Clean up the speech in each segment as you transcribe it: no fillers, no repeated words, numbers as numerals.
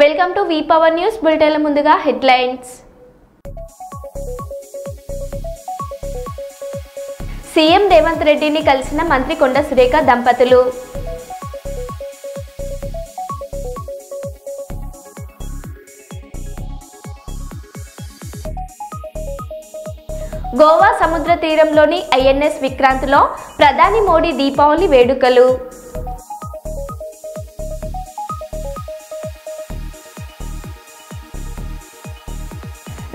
Welcome to V power news bulletin. ముందుగా headlines. CM Revanth రెడ్డిని కలిసిన మంత్రి కొండ సురేఖ దంపతులు. గోవా సముద్ర తీరంలోని ఐఎన్ఎస్ విక్రాంత్లో ప్రధాని మోడీ దీపావళి వేడుకలు.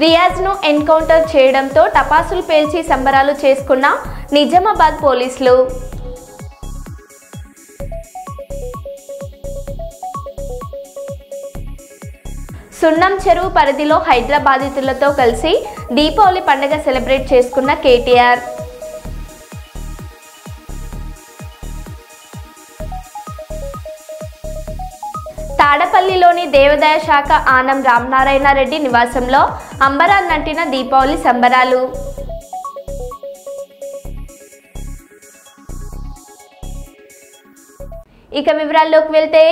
రియాజ్ను ఎన్కౌంటర్ చేయడంతో టపాసులు పేల్చి సంబరాలు చేసుకున్న నిజామాబాద్ పోలీసులు. సున్నం చెరువు పరిధిలో హైదరాబాదీతులతో కలిసి దీపావళి పండుగ సెలబ్రేట్ చేసుకున్న కేటీఆర్. తాడపల్లిలోని దేవాదాయ శాఖ ఆనం రామనారాయణ రెడ్డి నివాసంలో అంబరాన్నంటిన దీపావళి సంబరాలు. ఇక వివరాల్లోకి వెళ్తే,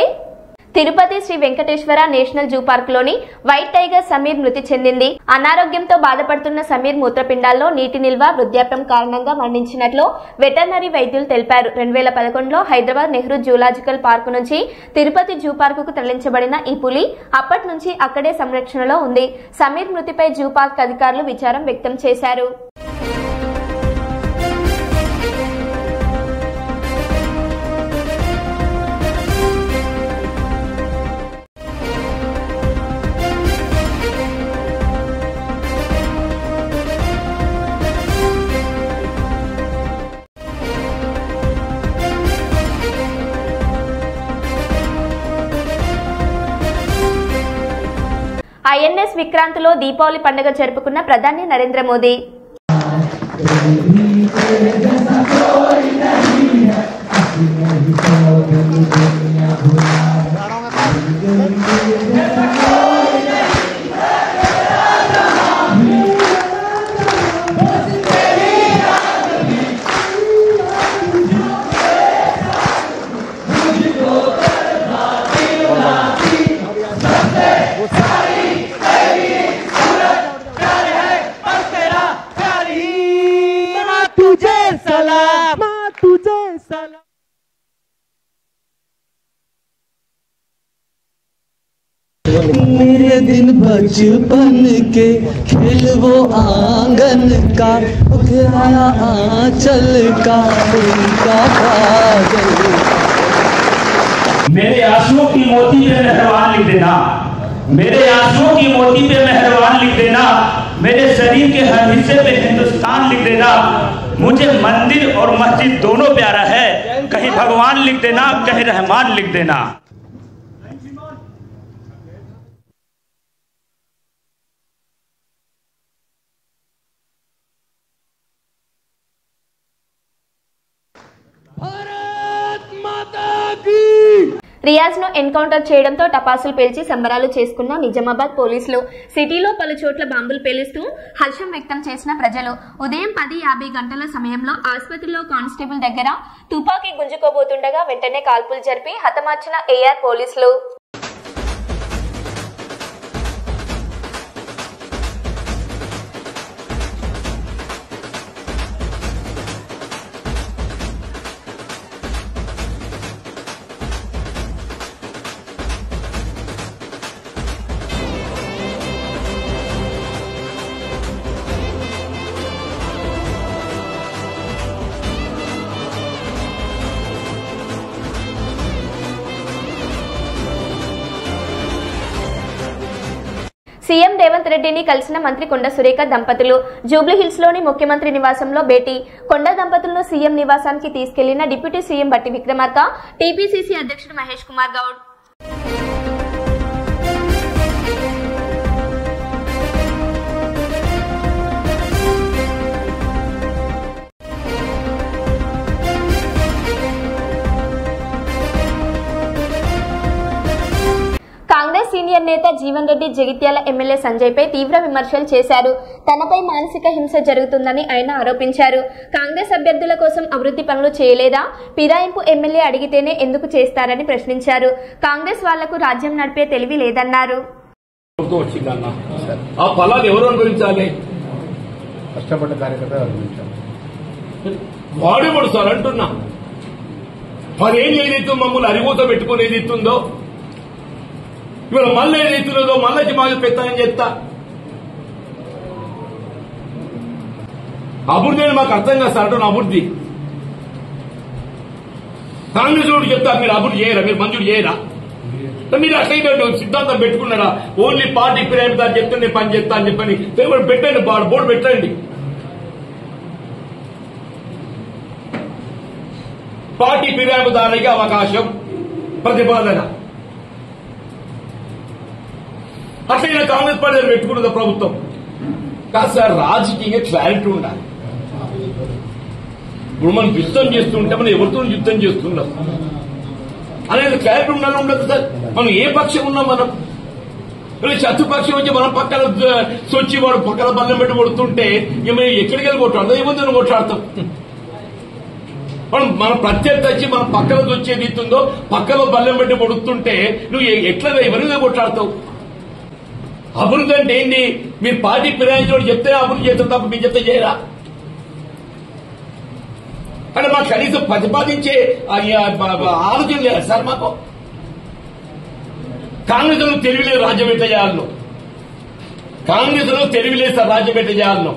Tirupati Sri Venkateswara national zoo park లోని వైట్ టైగర్ సమీర్ మృతి చెందింది. అనారోగ్యంతో బాధపడుతున్న సమీర్ మూత్రపిండాల్లో నీటి నిల్వ వృద్ధాప్యం కారణంగా మరణించినట్లు వెటర్నరీ వైద్యులు తెలిపారు. 2011లో హైదరాబాద్ నెహ్రూ జూలాజికల్ పార్క్ నుంచి తిరుపతి జూ పార్కుకు తరలించబడిన ఈ పులి అప్పటి నుంచి అక్కడే సంరక్షణలో ఉంది. సమీర్ మృతిపై జూ పార్క్ అధికారులు విచారం వ్యక్తం చేశారు. ఐఎన్ఎస్ విక్రాంత్లో దీపావళి పండుగ జరుపుకున్న ప్రధాని నరేంద్ర మోదీ. मेरे दिन बचपन के खेल वो आंगन का उखराया आंचल का उनका काजल। मेरे आंसुओं की मोती पे मेहरबान लिख देना, मेरे आंसुओं की मोती पे मेहरबान लिख देना, मेरे शरीर के हर हिस्से पे हिंदुस्तान लिख देना। मुझे मंदिर और मस्जिद दोनों प्यारा है, कहीं भगवान लिख देना, कहीं रहमान लिख देना। రియాజ్ను ఎన్కౌంటర్ చేయడంతో టపాసులు పేల్చి సంబరాలు చేసుకున్న నిజామాబాద్ పోలీసులు. సిటీలో పలు చోట్ల బాంబులు పేలుస్తూ హర్షం వ్యక్తం చేసిన ప్రజలు. ఉదయం 10:50 గంటల సమయంలో ఆసుపత్రిలో కానిస్టేబుల్ దగ్గర తుపాకీ గుంజుకోబోతుండగా వెంటనే కాల్పులు జరిపి హతమార్చిన ఏఆర్ పోలీసులు. సీఎం రేవంత్ రెడ్డిని కలిసిన మంత్రి కొండ సురేఖ దంపతులు. జూబ్లీహిల్స్ లోని ముఖ్యమంత్రి నివాసంలో భేటీ. కొండ దంపతులను సీఎం నివాసానికి తీసుకెళ్లిన డిప్యూటీ సీఎం బట్టి విక్రమార్క, టీపీసీసీ అధ్యక్షుడు మహేష్ కుమార్ గౌడ్. కాంగ్రెస్ సీనియర్ నేత జీవన్ రెడ్డి జగిత్యాల ఎమ్మెల్యే సంజయ్ పై తీవ్ర విమర్శలు చేశారు. తనపై మానసిక హింస జరుగుతుందని ఆయన ఆరోపించారు. కాంగ్రెస్ అభ్యర్థుల కోసం అభివృద్ధి పనులు చేయలేదా? ఫిరాయింపు ఎమ్మెల్యే అడిగితేనే ఎందుకు చేస్తారని ప్రశ్నించారు. కాంగ్రెస్ వాళ్లకు రాజ్యం నడిపే తెలివి లేదన్నారు. ఆ ఫలాలు ఎవరు అనుభవించాలి? కష్టపడ్డ కార్యకర్త అనుభవించాలి. వాడేవాడు సార్ అంటున్నా. 10 ఏళ్ళు ఏదైతే మమ్మల్ని అరిగూత పెట్టుకుని ఏదైతుందో ఇవాళ మళ్ళీ ఏదైతున్నదో మళ్ళీ మాకు పెత్తనం చేస్తా. అభివృద్ధి అని మాకు అర్థం కాదు సార్ అంటున్నా. అభివృద్ధి కాంగ్రెస్ వాడు చెప్తా మీరు అభివృద్ధి చేయరా, మీరు మంజూరు చేయరా? మీరు అట్లయితే సిద్ధాంతం పెట్టుకున్నారా? ఓన్లీ పార్టీ ఫిరాయింపు అని చెప్తే నేను పని చేస్తా అని చెప్పని పెట్టండి, బోర్డు పెట్టండి. పార్టీ ఫిర్యాదుదారునికి అవకాశం, ప్రతిపాదన. అట్లయినా కాంగ్రెస్ పార్టీ పెట్టుకున్నది ప్రభుత్వం కాదు సార్. రాజకీయంగా క్లారిటీ ఉండాలి. ఇప్పుడు మనం యుద్ధం చేస్తుంటే మనం ఎవరితో యుద్ధం చేస్తున్నాం అనేది క్లారిటీ ఉండాలి. ఉండదు సార్. మనం ఏ పక్షం ఉన్నాం? మనం శత్రుపక్షం వచ్చి మనం పక్కన సొచ్చి వాడు పక్కన బల్లం పెట్టి కొడుతుంటే మేము ఎక్కడికి వెళ్ళి కొట్టాడతాం? ఏముందని కొట్లాడతాం? మన ప్రత్యర్థి వచ్చి మన పక్కన వచ్చేది ఇస్తుందో పక్కన బల్లెం పెట్టి పొడుతుంటే నువ్వు ఎట్లా ఎవరిగా కొట్లాడతావు? అభివృద్ధి అంటే ఏంటి? మీరు పార్టీ ఫిరాయించడం చెప్తే అభివృద్ధి చేస్తారు తప్ప మీరు చెప్తే చేయరా? అంటే మాకు కనీసం ప్రతిపాదించే ఆలోచన లేదా సార్? మాకు కాంగ్రెస్ లో తెలివిలేదు రాజ్యం ఎట్లా చేయాలను. కాంగ్రెస్ లో తెలివిలేదు సార్ రాజ్యం ఎట్లా చేయాలను.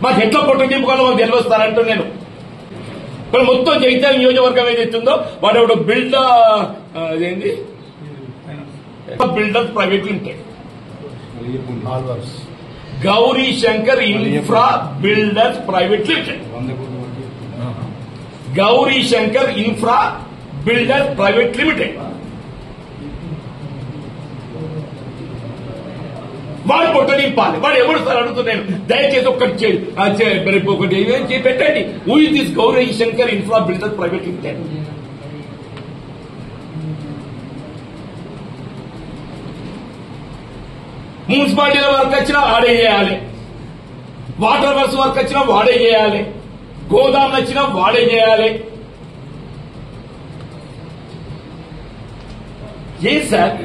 మాకు ఎట్లా పొట్టు నింపుకోవాలో మాకు తెలియస్తారంటూ నేను ఇప్పుడు మొత్తం జగిత్యాల నియోజకవర్గం ఏదైతుందో వాడెవడు అదేంటి builders private limited, Gauri Shankar infra builders private limited, Gauri Shankar infra builders private limited. వాడు పొట్ట నింపాలి. వాడు ఎవరు సార్ అడుగుతున్నాను. దయచేసి ఒకటి పెట్టండి. Who is this Gauri Shankar infra builders private limited? మున్సిపాలిటీల వర్క్ వచ్చినా వాడే చేయాలి, వాటర్ వర్క్స్ వర్క్ వచ్చినా వాడే చేయాలి, గోదాములు వచ్చినా వాడే చేయాలి. ఏ సార్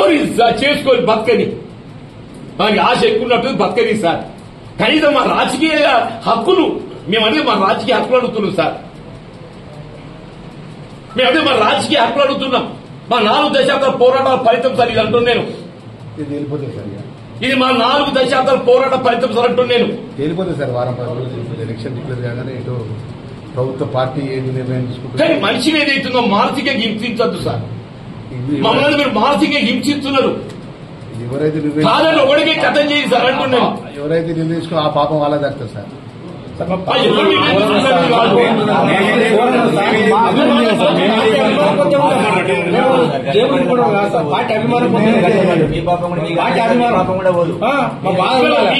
మరి చేసుకోవాలి బతకని. మనకి ఆశ ఎక్కున్నట్టు బతకని సార్. కనీసం మా రాజకీయ హక్కులు మేమదే మా రాజకీయ హక్కులు అడుగుతున్నాం సార్. మేమదే మా రాజకీయ హక్కులు అడుగుతున్నాం. మా 4 దశాబ్దాల పోరాటాల ఫలితం సార్ ఇది అంటున్నాను నేను. ఇది మా 4 దశాబ్దాల పోరాట ఫలితం సార్ అంటున్నాను నేను. తేలిపోతుంది సార్. వారం 10 రోజులు ఎలక్షన్ డిక్లేర్ కాగానే ఇటు ప్రభుత్వ పార్టీ ఏది నిర్ణయం తీసుకుంటుంది. కానీ మనిషిని ఏదైతుందో మానసికంగా హింసించద్దు సార్. మమ్మల్ని మీరు మానసికంగా హింసిస్తున్నారు. ఎవరైతే కాదని ఒకటికే కథం చేయి సార్ అంటున్నాను. ఎవరైతే నిర్ణయించుకుని ఆ పాపం వాళ్ళ దక్కుతుంది సార్.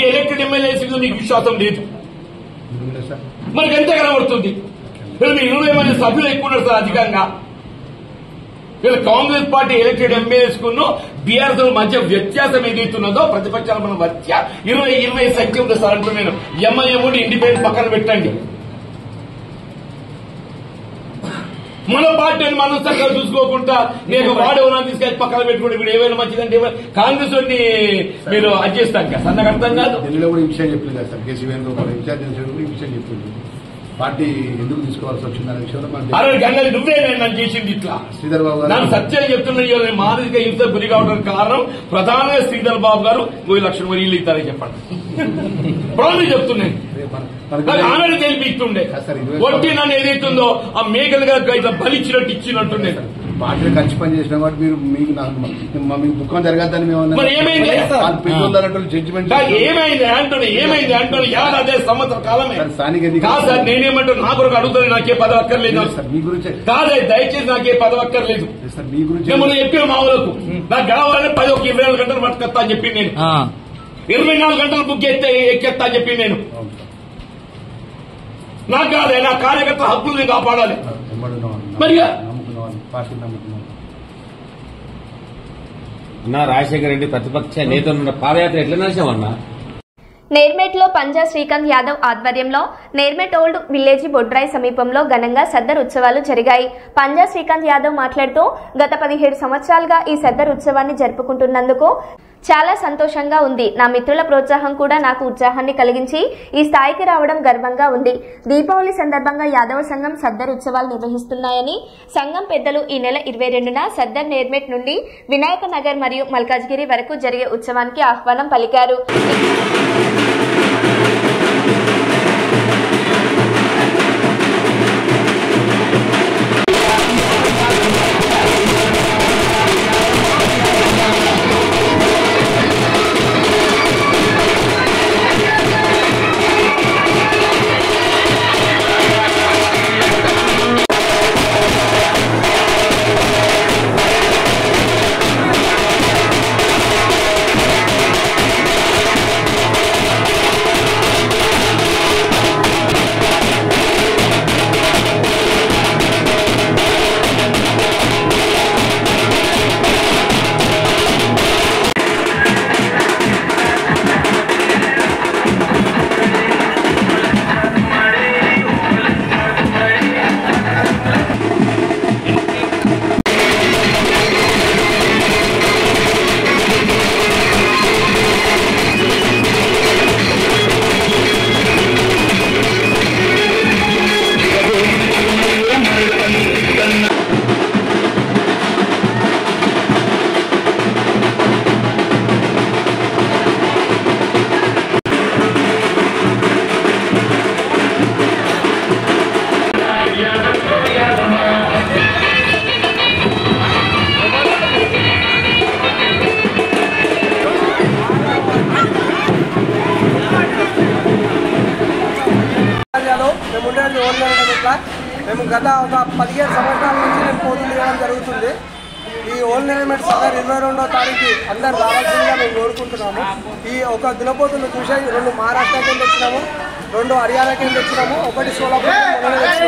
ఎలక్టెడ్ ఎమ్మెల్యేస్ నీకు విశ్వాసం లేదు. మనకి ఎంత కనబడుతుంది? మీరు 20 మంది సభ్యులు ఎక్కువ ఉన్నారు సార్ అధికంగా. వీళ్ళు కాంగ్రెస్ పార్టీ ఎలక్టెడ్ ఎమ్మెల్యేస్ కును బీఆర్ఎస్ మధ్య వ్యత్యాసం ఏదైతున్నదో ప్రతిపక్షాల మన మధ్య 20 సంఖ్య ఉంది సార్ అంటూ నేను. ఎంఐఎం ఇండిపెండెంట్ పక్కన పెట్టండి. మన పార్టీని మనం చక్కగా చూసుకోకుండా నేను వాడేవన్నా తీసుకెళ్ళి పక్కన పెట్టుకుంటే ఇప్పుడు ఏమైనా మంచిదంటే కాంగ్రెస్ వాడిని మీరు అది చేస్తాను కదా సార్. నాకు అర్థం కాదు. ఢిల్లీలో కూడా ఈ విషయం చెప్పింది కదా సార్. కేసీ వేణుగోపాల్ ఇన్ఛార్జ్ ఈ విషయం చెప్పింది. పార్టీ ఎందుకు తీసుకోవాల్సి వచ్చిందనే విషయంలో గంగ నువ్వే నన్ను చేసింది ఇట్లా. శ్రీధర్ బాబు గారు నాకు సత్యం చెప్తున్నా. మానసిక హింస గురి కావడానికి కారణం ప్రధానంగా శ్రీధర్ బాబు గారు 1 లక్షల వరీలు ఇస్తారని చెప్పండి. ప్రాబ్లం చెప్తున్నాను. నాకు ఆనలు తెలిపిస్తుండే ఒట్టి నన్ను ఏదైతుందో ఆ మేకలుగా ఇట్లా బలిచ్చినట్టు ఇచ్చినట్టుండే. పార్టీలో కలిసి పని చేసిన వాటి మీరు మీకు దుఃఖం జరగద్దని మేము ఏమైంది జడ్జిమెంట్ ఏమైంది అంటున్నా. ఏమైంది అంటున్నా. 50 సంవత్సరాల కాలమే స్థానిక కాదు సార్. నేనేమంటాను నా కొరకు అడుగుతాను. నాకే పదవి అక్కర్లేదు మీ గురించి కాదే. దయచేసి నాకే పదవి అక్కర్లేదు. మీ గురించి మిమ్మల్ని చెప్పిన మా ఊరకు నాకు కావాలని 24 గంటలు పట్టుకొస్తా అని చెప్పి నేను 24 గంటలు బుక్ ఎక్కేస్తా అని చెప్పి నేను. నాకు కాదే. నా కార్యకర్త హక్కుల్ని కాపాడాలి. మరిగా నమ్ముకున్న వాళ్ళు పార్టీ నమ్ముకున్న వాళ్ళు అన్నా రాజశేఖర రెడ్డి ప్రతిపక్ష నేత ఉన్న పాదయాత్ర ఎట్లా నడిచామన్నా? నేర్మేట్లో పంజా శ్రీకాంత్ యాదవ్ ఆధ్వర్యంలో నేర్మేట్ ఓల్డ్ విలేజ్ బొడ్రాయి సమీపంలో ఘనంగా సద్దర్ ఉత్సవాలు జరిగాయి. పంజా శ్రీకాంత్ యాదవ్ మాట్లాడుతూ గత 17 సంవత్సరాలుగా ఈ సద్దర్ ఉత్సవాన్ని జరుపుకుంటున్నందుకు చాలా సంతోషంగా ఉంది. నా మిత్రుల ప్రోత్సాహం కూడా నాకు ఉత్సాహాన్ని కలిగించి ఈ స్థాయికి రావడం గర్వంగా ఉంది. దీపావళి సందర్భంగా యాదవ సంఘం సద్దర్ ఉత్సవాలు నిర్వహిస్తున్నాయని, సంఘం పెద్దలు ఈ నెల 22న సద్దర్ నేర్మేట్ నుండి వినాయక నగర్ మరియు మల్కాజ్గిరి వరకు జరిగే ఉత్సవానికి ఆహ్వానం పలికారు. మేము గత ఒక 17 సంవత్సరాల నుంచి నేను పోటీలు ఇవ్వడం జరుగుతుంది. ఈ ఓల్డ్ నేర్మేట్ సదర్ 22వ తారీఖు అందరు రావాల్సిందిగా మేము కోరుకుంటున్నాము. ఈ ఒక దినపోతులు చూసే 2 మహారాష్ట్రకి తెచ్చినాము, 2 హర్యానాకి తెచ్చినాము, 1 సోలాపూర్ మొన్న 2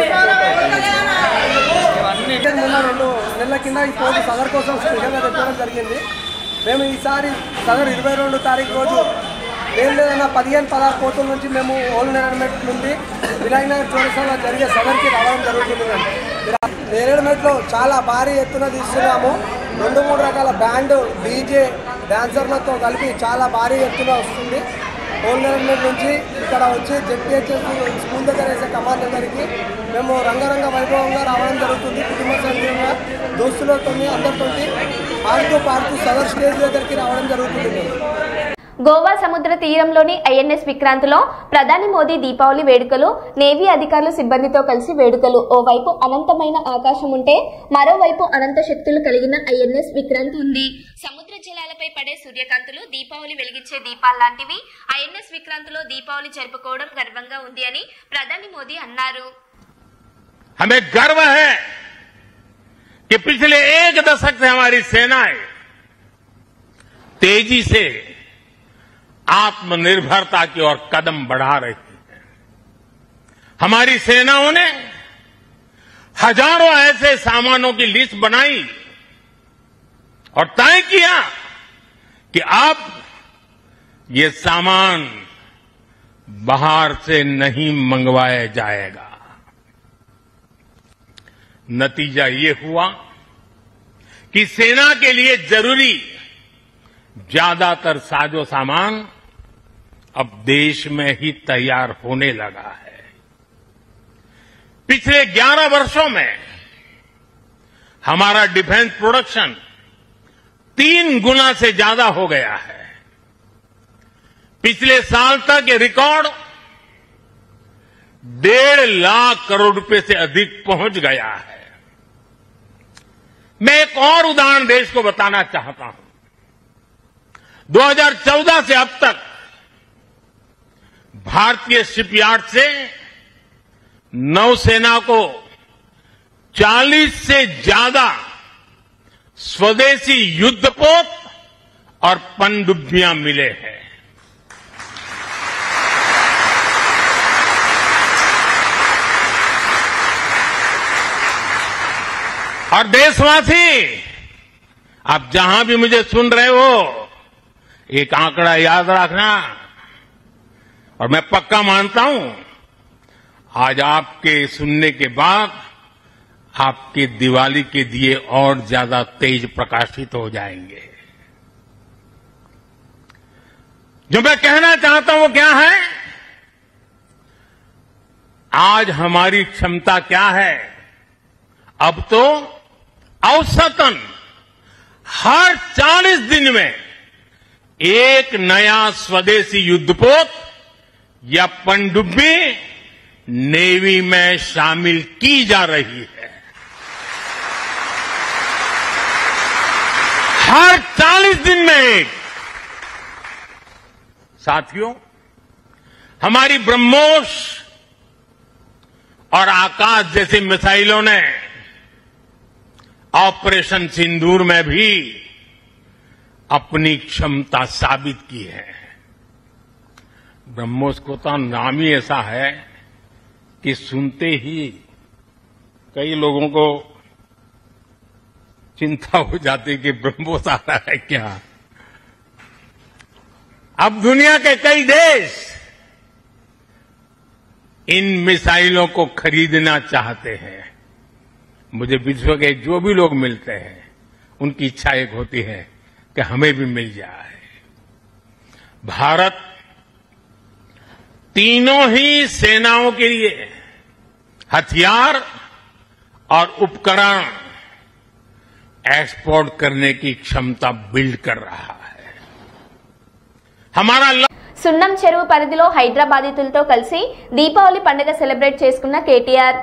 నెలల కింద ఈ పోటీ సదర్ కోసం స్పెషల్గా తెచ్చడం జరిగింది. మేము ఈసారి సదర్ 22వ తారీఖు రోజు లేదన్నా 15-16 పోతుల నుంచి మేము ఓల్డ్ నేర్మేట్ నుండి వినాయక నగర్ చౌరస్తాలో జరిగే సదర్కి రావడం జరుగుతుంది. నేరేడుమెట్లో చాలా భారీ ఎత్తున తీస్తున్నాము. 2-3 రకాల బ్యాండ్, డీజే, డాన్సర్లతో కలిపి చాలా భారీ ఎత్తున వస్తుంది. ఓల్డ్ నేర్మేట్ నుంచి ఇక్కడ వచ్చి జెడ్పీహెచ్ఎస్ స్కూల్ దగ్గర వేసే కమాండ్ దగ్గరికి మేము రంగరంగ వైభవంగా రావడం జరుగుతుంది. కుటుంబ సంఘంగా దోస్తులతో అందరితో ఆడుతూ పాడుతూ సదర్ స్టేజ్ దగ్గరికి రావడం జరుగుతుంది. గోవా సముద్ర తీరంలోని ఐఎన్ఎస్ విక్రాంత్లో ప్రధాని మోదీ దీపావళి వేడుకలు, నేవీ అధికారులు సిబ్బందితో కలిసి వేడుకలు. ఓవైపు అనంతమైన ఆకాశం ఉంటే మరోవైపు అనంత శక్తులు కలిగిన ఐఎన్ఎస్ విక్రాంత్ ఉంది. సముద్ర జలాలపై పడే సూర్యకాంతులు దీపావళి వెలిగించే దీపాల్లాంటివి. ఐఎన్ఎస్ విక్రాంత్లో దీపావళి జరుపుకోవడం గర్వంగా ఉంది అని ప్రధాని మోదీ అన్నారు. हमें गर्व है कि पिछले 1 दशक से हमारी सेनाएं तेजी से आत्मनिर्भरता की ओर कदम बढ़ा रही है। हमारी सेनाओं ने हजारों ऐसे सामानों की लिस्ट बनाई और तय किया कि अब ये सामान बाहर से नहीं मंगवाया जाएगा। नतीजा ये हुआ कि सेना के लिए जरूरी ज्यादातर साजो सामान अब देश में ही तैयार होने लगा है। पिछले 11 वर्षों में हमारा डिफेंस प्रोडक्शन 3 गुना से ज्यादा हो गया है। पिछले साल तक ये रिकॉर्ड 1.5 लाख करोड़ रुपए से अधिक पहुंच गया है। मैं एक और उदाहरण देश को बताना चाहता हूं। 2014 से अब तक भारतीय शिपयार्ड से नौसेना को 40 से ज्यादा स्वदेशी युद्धपोत और पनडुब्बियां मिले हैं। और देशवासी, आप जहां भी मुझे सुन रहे हो, एक आंकड़ा याद रखना, और मैं पक्का मानता हूं आज आपके सुनने के बाद आपके दिवाली के दिए और ज्यादा तेज प्रकाशित हो जाएंगे। जो मैं कहना चाहता हूं वो क्या है? आज हमारी क्षमता क्या है? अब तो औसतन हर 40 दिन में एक नया स्वदेशी युद्धपोत या पनडुब्बी नेवी में शामिल की जा रही है। हर 40 दिन में एक। साथियों, हमारी ब्रह्मोस और आकाश जैसी मिसाइलों ने ऑपरेशन सिंदूर में भी अपनी क्षमता साबित की है। ब्रह्मोस को तो नाम ही ऐसा है कि सुनते ही कई लोगों को चिंता हो जाती कि ब्रह्मोस आ रहा है क्या। अब दुनिया के कई देश इन मिसाइलों को खरीदना चाहते हैं। मुझे विश्व के जो भी लोग मिलते हैं उनकी इच्छा एक होती है कि हमें भी मिल जाए। भारत तीनों ही सेनाओं के लिए हथियार और उपकरण एक्सपोर्ट करने की क्षमता बिल्ड कर रहा है। हमारा సున్నం చెరువు పరిధిలో హైదరాబాదీతులతో కలిసి దీపావళి పండుగ సెలబ్రేట్ చేసుకున్న కేటీఆర్.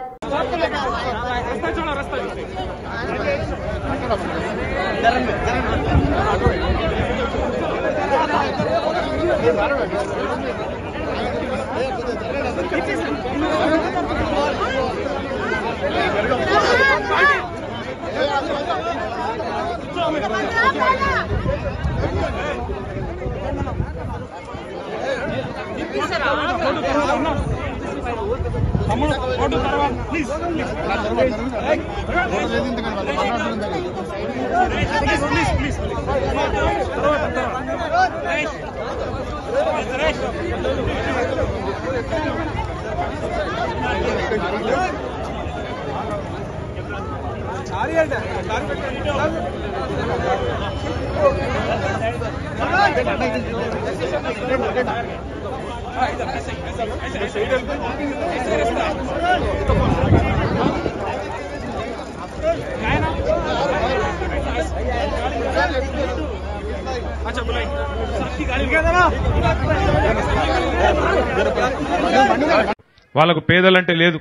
వాళ్ళకు పేదలంటే లేదు.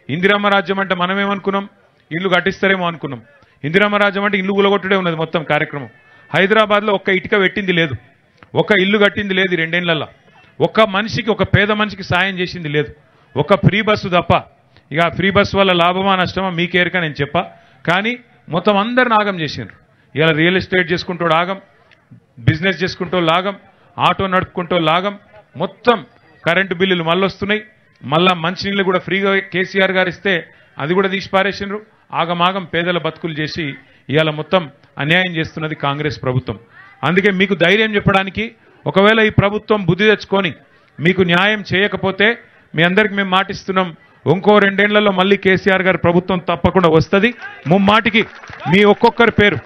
ఇందిరమ్మ రాజ్యం అంటే మనమేమనుకున్నాం, ఇల్లు కట్టిస్తారేమో అనుకున్నాం. ఇందిరమ్మ రాజ్యం అంటే ఇల్లు కూలగొట్టుడే ఉన్నది మొత్తం కార్యక్రమం. హైదరాబాద్ లో ఒక్క ఇటుక పెట్టింది లేదు, ఒక్క ఇల్లు కట్టింది లేదు 2 ఏళ్లలో. ఒక్క మనిషికి, ఒక పేద మనిషికి సాయం చేసింది లేదు. ఒక ఫ్రీ బస్సు తప్ప. ఇక ఫ్రీ బస్సు వల్ల లాభమా నష్టమా మీకేరక నేను చెప్పా. కానీ మొత్తం అందరిని ఆగం చేసిండ్రు. ఇలా రియల్ ఎస్టేట్ చేసుకుంటూ ఆగం, బిజినెస్ చేసుకుంటూ లాగం, ఆటో నడుపుకుంటూ లాగం, మొత్తం కరెంటు బిల్లులు మళ్ళొస్తున్నాయి. మళ్ళా మంచినీళ్ళు కూడా ఫ్రీగా కేసీఆర్ గారు ఇస్తే అది కూడా తీసి పారేసిండ్రు. ఆగమాగం పేదల బతుకులు చేసి ఇవాళ మొత్తం అన్యాయం చేస్తున్నది కాంగ్రెస్ ప్రభుత్వం. అందుకే మీకు ధైర్యం చెప్పడానికి, ఒకవేళ ఈ ప్రభుత్వం బుద్ధి తెచ్చుకొని మీకు న్యాయం చేయకపోతే మీ అందరికి మేము మాటిస్తున్నాం, ఇంకో 2 ఏళ్లలో మళ్ళీ కేసీఆర్ గారి ప్రభుత్వం తప్పకుండా వస్తుంది. ముమ్మాటికి మీ ఒక్కొక్కరి పేరు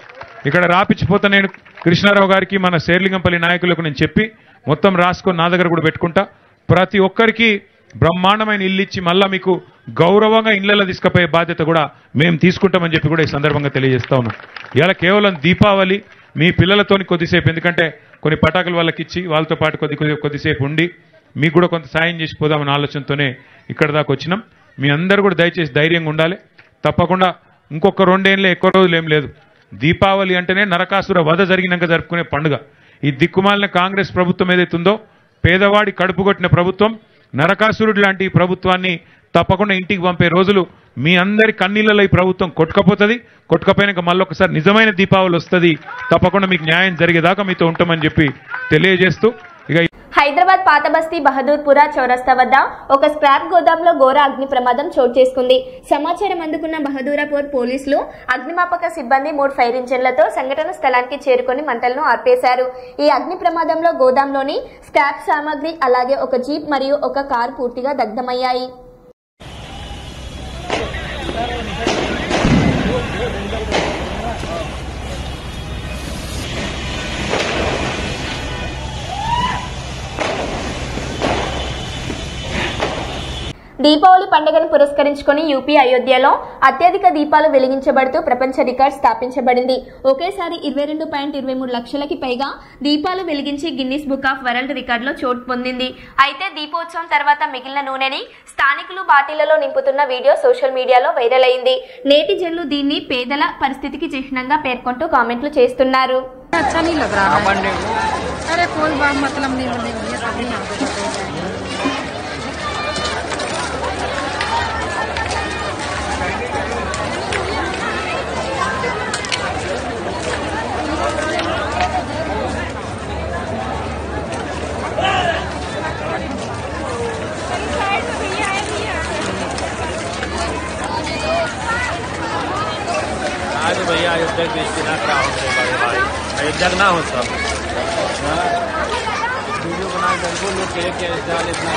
ఇక్కడ రాపిచ్చిపోతా. నేను కృష్ణారావు గారికి, మన శేర్లింగంపల్లి నాయకులకు నేను చెప్పి మొత్తం రాసుకొని నా దగ్గర కూడా పెట్టుకుంటా. ప్రతి ఒక్కరికి బ్రహ్మాండమైన ఇల్లు ఇచ్చి మళ్ళా మీకు గౌరవంగా ఇళ్లలో తీసుకుపోయే బాధ్యత కూడా మేము తీసుకుంటామని చెప్పి కూడా ఈ సందర్భంగా తెలియజేస్తా ఉన్నాం. ఇలా కేవలం దీపావళి మీ పిల్లలతోని కొద్దిసేపు, ఎందుకంటే కొన్ని పటాకులు వాళ్ళకి ఇచ్చి వాళ్ళతో పాటు కొద్దిసేపు ఉండి మీకు కూడా కొంత సాయం చేసి పోదామన్న ఆలోచనతోనే ఇక్కడ దాకా వచ్చినాం. మీ అందరూ కూడా దయచేసి ధైర్యంగా ఉండాలి. తప్పకుండా ఇంకొక 2 ఏళ్ళే, ఎక్కువ రోజులు ఏం లేదు. దీపావళి అంటేనే నరకాసుర వధ జరిగినాక జరుపుకునే పండుగ. ఈ దిక్కుమాలిన కాంగ్రెస్ ప్రభుత్వం ఏదైతుందో, పేదవాడి కడుపు కొట్టిన ప్రభుత్వం, నరకాసురుడు లాంటి ఈ ప్రభుత్వాన్ని తప్పకుండా ఇంటికి పంపే రోజులు మీ అందరి కన్నీళ్లలో ఈ ప్రభుత్వం కొట్టుకపోతుంది. కొట్టుకపోయినాక మళ్ళొకసారి నిజమైన దీపావళి వస్తుంది. తప్పకుండా మీకు న్యాయం జరిగేదాకా మీతో ఉంటామని చెప్పి తెలియజేస్తూ ఇక హైదరాబాద్ పాత బస్తీ బహదూర్పురా చౌరస్తా వద్ద ఒక స్క్రాప్ గోదాంలో ఘోర అగ్ని ప్రమాదం చోటు చేసుకుంది. సమాచారం అందుకున్న బహదూరాపూర్ పోలీసులు, అగ్నిమాపక సిబ్బంది 3 ఫైర్ ఇంజన్లతో సంఘటన స్థలానికి చేరుకుని మంటలను ఆర్పేశారు. ఈ అగ్ని ప్రమాదంలో గోదాంలోని స్క్రాప్ సామాగ్రి అలాగే ఒక జీప్ మరియు ఒక కారు పూర్తిగా దగ్ధమయ్యాయి. దీపావళి పండుగను పురస్కరించుకుని యూపీ అయోధ్యలో అత్యధిక దీపాలు వెలిగించబడుతూ ప్రపంచ రికార్డు స్థాపించబడింది. ఒకేసారి 22.23 లక్షలకి పైగా దీపాలు వెలిగించి గిన్నిస్ బుక్ ఆఫ్ వరల్డ్ రికార్డులో చోటు పొందింది. అయితే దీపోత్సవం తర్వాత మిగిలిన నూనెని స్థానికులు బాటిళ్లలో నింపుతున్న వీడియో సోషల్ మీడియాలో వైరల్ అయింది. నేటిజన్లు దీన్ని పేదల పరిస్థితికి చిహ్నంగా పేర్కొంటూ కామెంట్లు చేస్తున్నారు. भैया अयोध्या अयोध्या ना हो सब वीडियो बना कर लोग कहे कि अयोध्या इतना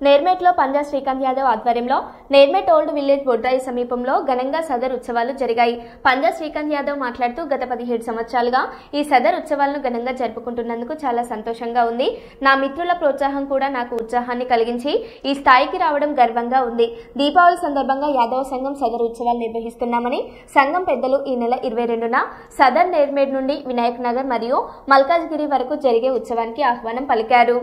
నేర్మేట్లో పంజా శ్రీకాంత్ యాదవ్ ఆధ్వర్యంలో నేర్మేట్ ఓల్డ్ విలేజ్ బొడ్రాయి సమీపంలో ఘనంగా సదర్ ఉత్సవాలు జరిగాయి. పంజా శ్రీకాంత్ యాదవ్ మాట్లాడుతూ గత 17 సంవత్సరాలుగా ఈ సదర్ ఉత్సవాలను ఘనంగా జరుపుకుంటున్నందుకు చాలా సంతోషంగా ఉంది. నా మిత్రుల ప్రోత్సాహం కూడా నాకు ఉత్సాహాన్ని కలిగించి ఈ స్థాయికి రావడం గర్వంగా ఉంది. దీపావళి సందర్భంగా యాదవ సంఘం సదర్ ఉత్సవాలు నిర్వహిస్తున్నామని సంఘం పెద్దలు ఈ నెల 22న సదర్ నేర్మేడ్ నుండి వినాయక్ నగర్ మరియు మల్కాజ్గిరి వరకు జరిగే ఉత్సవానికి ఆహ్వానం పలికారు.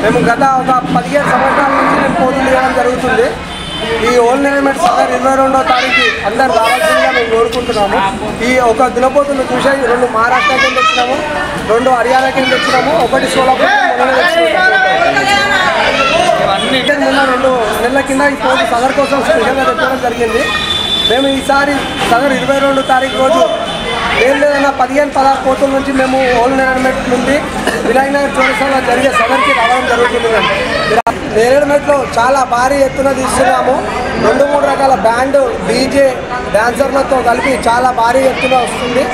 మేము గత ఒక 15 సంవత్సరాల నుంచి నేను పోటీలు చేయడం జరుగుతుంది. ఈ ఓల్డ్ ఎలిమెంట్ సదర్ 22వ తారీఖు అందరు రావాల్సిందిగా మేము కోరుకుంటున్నాము. ఈ ఒక దినపోతులు చూసే 2 మహారాష్ట్రకి తెచ్చినాము, 2 హర్యానాకి తెచ్చినాము, 1 సోలాపూర్ మొన్న 2 నెలల కింద ఈ పోటీ సదర్ కోసం స్పెషల్గా తెచ్చడం జరిగింది. మేము ఈసారి సదర్ 22వ తారీఖు రోజు ఏం లేదన్నా 15-16 కోతుల నుంచి మేము ఓల్డ్ ఎలిమెంట్ నుండి వినాయక్ నగర్ చౌరస్తాలో జరిగే సదర్కి రావడం జరుగుతుంది. నేరేడుమెట్లో చాలా భారీ ఎత్తున తీస్తున్నాము. 2-3 రకాల బ్యాండ్, డీజే, డాన్సర్లతో కలిపి చాలా భారీ ఎత్తున వస్తుంది.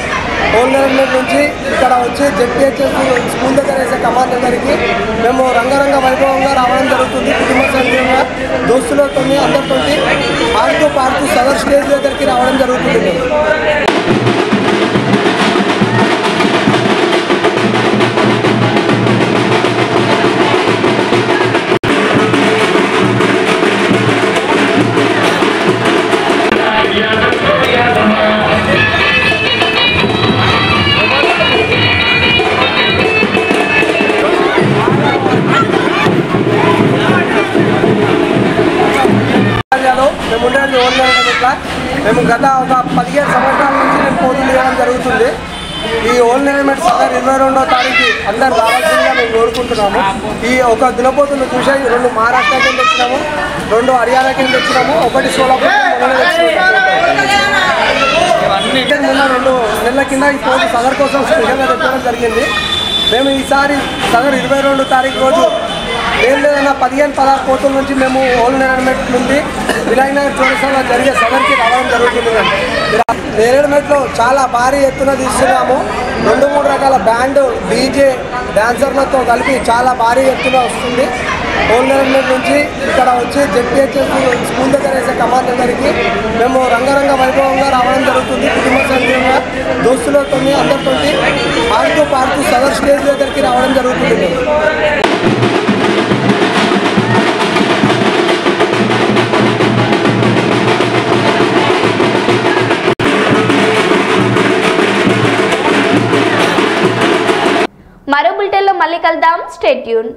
హోల్ నెరమేట్ నుంచి ఇక్కడ వచ్చి జెడ్పీహెచ్ఎస్ స్కూల్ దగ్గర వేసే కమాండ్ దగ్గరికి మేము రంగరంగ వైభవంగా రావడం జరుగుతుంది. కుటుంబ సంఘంగా దోస్తులతో అందరితో ఆడుతూ పాడుతూ సదర్ స్టేజ్ దగ్గరికి రావడం జరుగుతుంది. మేము ఉండేది ఓన్ నెరమేట్ల మేము గత ఒక 15 సంవత్సరాల నుంచి మేము పోటీలు చేయడం జరుగుతుంది. ఈ ఓన్ నెరమేట్ సదర్ 22వ తారీఖు అందరు రావాల్సిందిగా మేము కోరుకుంటున్నాము. ఈ ఒక దినపోతులు చూసే 2 మహారాష్ట్రకి తెచ్చినాము, 2 హర్యానాకి తెచ్చినాము, 1 సోలాపూర్ మొన్న 2 నెలల కింద ఈ పోటీ సదర్ కోసం స్పెషల్గా తెచ్చడం జరిగింది. మేము ఈసారి సదర్ 22వ తారీఖు రోజు లేదన్నా 15-16 కోతుల నుంచి మేము హోల్ నెరమేట్ నుండి వినాయక నగర్ చౌరస్తాలో జరిగే సదర్కి రావడం జరుగుతుంది. నెరమేట్లో చాలా భారీ ఎత్తున తీస్తున్నాము. 2-3 రకాల బ్యాండ్ డీజే డాన్సర్లతో కలిపి చాలా భారీ ఎత్తున వస్తుంది. హోల్ నెరమేట్ నుంచి ఇక్కడ వచ్చి జెడ్పీహెచ్ఎస్ స్కూల్ దగ్గర వేసే కమాండ్ దగ్గరికి మేము రంగరంగ వైభవంగా రావడం జరుగుతుంది. కుటుంబ సంఘంగా దోస్తులతో అందరితో ఆడుతూ పాడుతూ సదర్ స్టేజ్ దగ్గరికి రావడం జరుగుతుంది. మరో బులెటిన్లో మళ్ళీ కలుద్దాం. Stay tune.